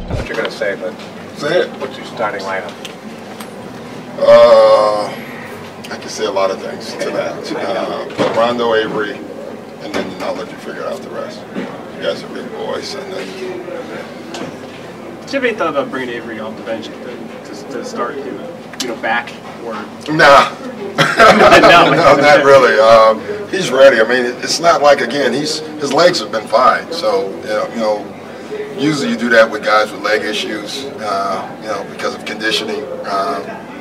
what you're going to say, but say it. What's your starting lineup? I can say a lot of things to that. Rondo, Avery, and then I'll let you figure out the rest. You guys are big boys. And then, did you have any thought about bringing Avery off the bench to start him, back? Or nah. No, not really. He's ready. I mean, it's not like, again, his legs have been fine. So, usually you do that with guys with leg issues, because of conditioning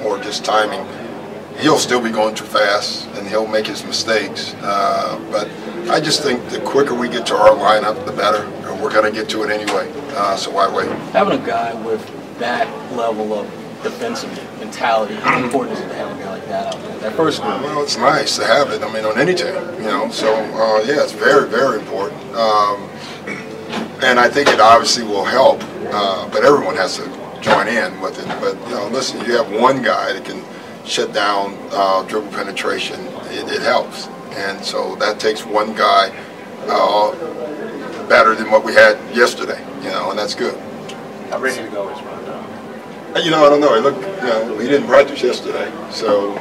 or just timing. He'll still be going too fast, and he'll make his mistakes. But I just think the quicker we get to our lineup, the better. We're going to get to it anyway, so why wait? Having a guy with that level of defensive mentality, how important is it to have a guy like that out there? That first group. Well, it's nice to have it. I mean, on any team, So yeah, it's very, very important. And I think it obviously will help, but everyone has to join in with it. But listen, you have one guy that can shut down dribble penetration. It helps, and so that takes one guy better than what we had yesterday. And that's good. How ready to go is Rondo? I don't know. He didn't practice yesterday, so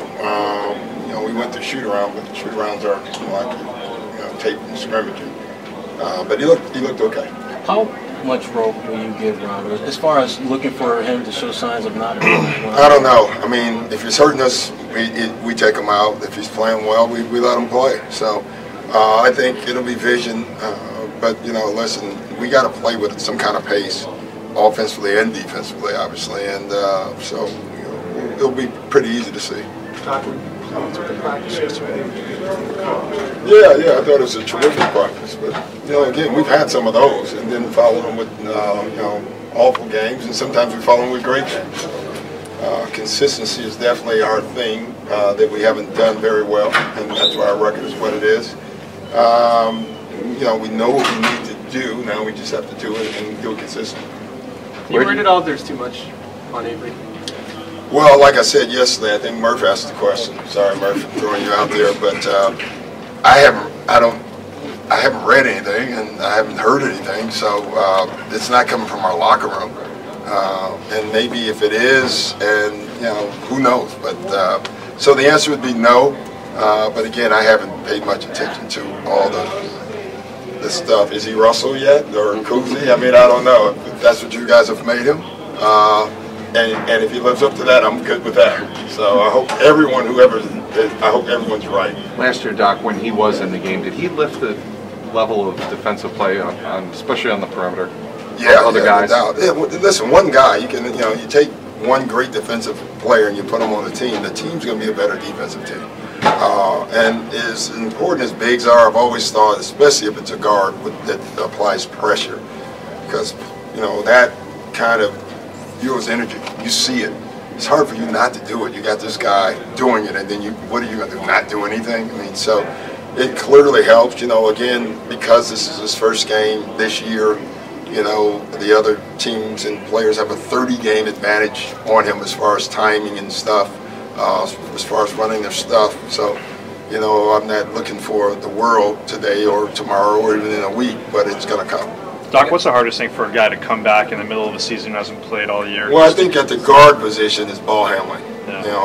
we went to shoot around, but the shoot arounds are like tape and scrimmaging. But he looked okay. How much rope will you give Rondo as far as looking for him to show signs of not? I don't know. I mean, if he's hurting us, we take him out. If he's playing well, we let him play. So I think it'll be vision. But listen, we got to play with some kind of pace, offensively and defensively, obviously, and so it'll be pretty easy to see. Yeah, I thought it was a terrific practice, but again, we've had some of those, and then follow them with awful games, and sometimes we follow them with great games. Consistency is definitely our thing that we haven't done very well, and that's why our record is what it is. We know what we need to do. Now we just have to do it and do it consistently. You worried at all there's too much on Avery? Well, like I said yesterday, I think Murph asked the question. Sorry, Murph, for throwing you out there, but I haven't read anything and I haven't heard anything, so it's not coming from our locker room. And maybe if it is, and who knows? But so the answer would be no. But again, I haven't paid much attention to all the stuff. Is he Russell yet or Kuzi? I mean, I don't know if that's what you guys have made him. And if he lives up to that, I'm good with that. So I hope everyone's right. Last year, Doc, when he was in the game, did he lift the level of defensive play on especially on the perimeter? Yeah, other guys. Yeah, well, listen, one guy, you can you take one great defensive player and you put him on the team's going to be a better defensive team. And as important as bigs are, I've always thought, especially if it's a guard that applies pressure, because that kind of fuels energy. You see it. It's hard for you not to do it. You got this guy doing it, and then what are you going to do? Not do anything? I mean, so it clearly helps. Again, because this is his first game this year. The other teams and players have a 30-game advantage on him as far as timing and stuff. As far as running their stuff. So, I'm not looking for the world today or tomorrow or even in a week, but it's going to come. Doc, what's the hardest thing for a guy to come back in the middle of the season who hasn't played all year? Well, I think at the guard position is ball handling. Yeah.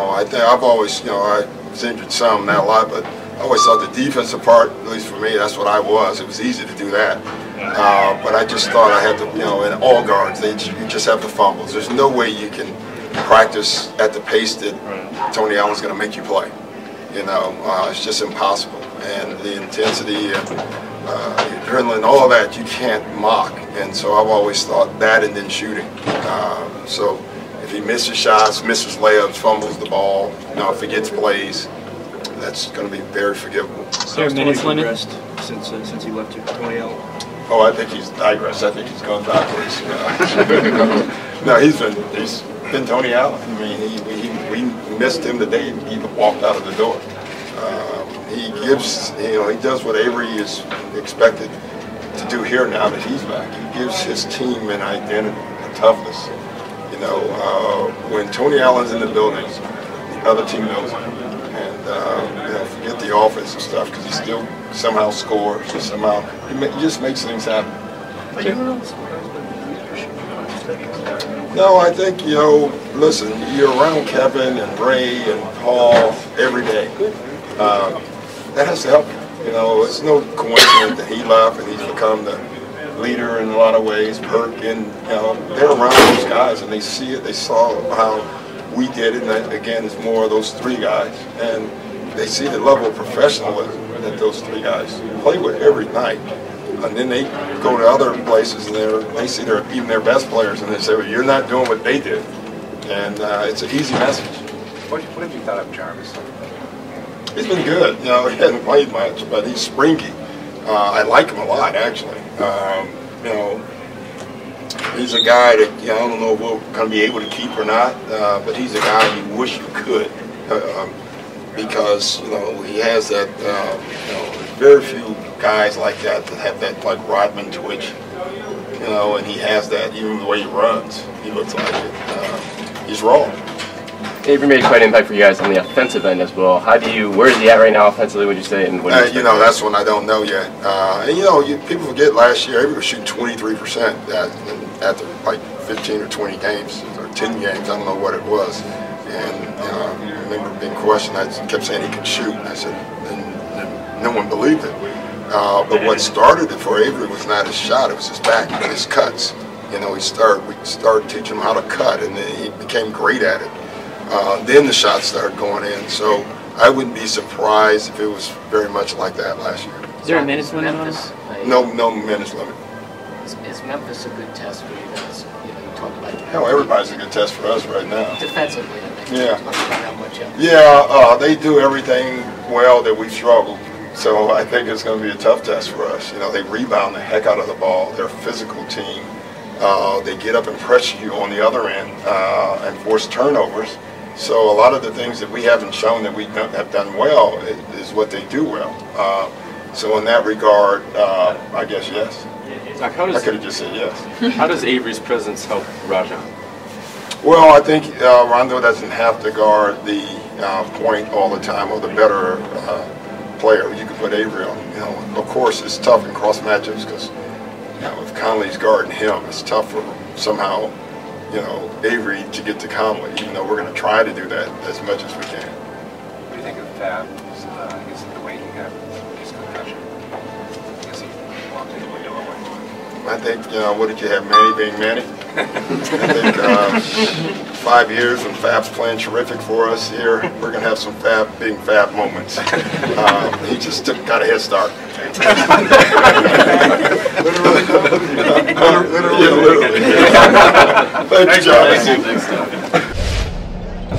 I've always, I was injured some, not a lot, but I always thought the defensive part, at least for me, that's what I was. It was easy to do that. Yeah. But I just thought I had to, in all guards, you just have the fumbles. There's no way you can practice at the pace that Tony Allen's going to make you play. It's just impossible. And the intensity and the adrenaline, all of that, you can't mock. And so I've always thought that, and then shooting. So if he misses shots, misses layups, fumbles the ball, forgets plays, that's going to be very forgivable. Is there a minutes limit since he left you, Tony Allen? Oh, I think he's digressed. I think he's gone backwards. No, he's been Tony Allen. I mean, we missed him the day he walked out of the door. He does what Avery is expected to do here now that he's back. He gives his team an identity, a toughness. When Tony Allen's in the building, the other team knows him. And forget the offensive stuff, because he still somehow scores. He just makes things happen. No, I think, listen, you're around Kevin and Ray and Paul every day. That has to help you. It's no coincidence that he left and he's become the leader in a lot of ways. Perk, and they're around those guys and they see it. They saw how we did it, and again, it's more of those three guys, and they see the level of professionalism that those three guys play with every night. And then they go to other places and they see even their best players, and they say, well, you're not doing what they did. And it's an easy message. What have you thought of Jarvis? He's been good. He hasn't played much, but he's springy. I like him a lot, actually. He's a guy that I don't know if we're going to be able to keep or not, but he's a guy you wish you could, because he has that. There's very few guys like that have that like Rodman twitch, and he has that even the way he runs. He looks like it. He's raw. Avery made quite an impact for you guys on the offensive end as well. Where is he at right now offensively, would you say? And what that's one I don't know yet. People forget last year Avery was shooting 23% after like 15 or 20 games, or 10 games, I don't know what it was. And I remember being questioned, I kept saying he could shoot, and I said, and no one believed it. But what started it for Avery was not his shot, it was his back, his cuts. We started teaching him how to cut, and then he became great at it. Then the shots started going in, so I wouldn't be surprised if it was very much like that last year. Is there a minutes limit on this? No minutes limit. Is Memphis a good test for you guys? You talked about Hell, everybody's a good test for us right now. defensively. I think. Yeah. Yeah. They do everything well that we struggle. So I think it's going to be a tough test for us. They rebound the heck out of the ball. They're a physical team. They get up and pressure you on the other end and force turnovers. So a lot of the things that we haven't shown that we have done well is what they do well. So in that regard, I guess yes. Zach, I could have just said yes. How does Avery's presence help Raja? Well, I think Rondo doesn't have to guard the point all the time, or the better player. You could put Avery on. Of course, it's tough in cross matchups because if Conley's guarding him, it's tough for somehow Avery to get to Conley, even though we're going to try to do that as much as we can. What do you think of Fab? Is the way he got his concussion? I guess he walked into a door. I think, what did you have, Manny being Manny? I think 5 years and Fab's playing terrific for us here. We're going to have some being Fab moments. He just got a head start. Literally. Thank you, John.